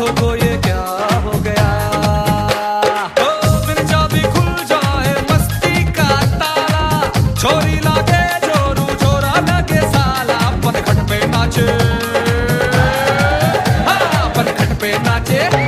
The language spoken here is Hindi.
आंखों को ये क्या हो गया। ओ बिन चाबी खुल जाए मस्ती का ताला, छोरी लागे जोरू छोरा लगे साला, पनघट पे नाचे, हाँ पनघट पे नाचे।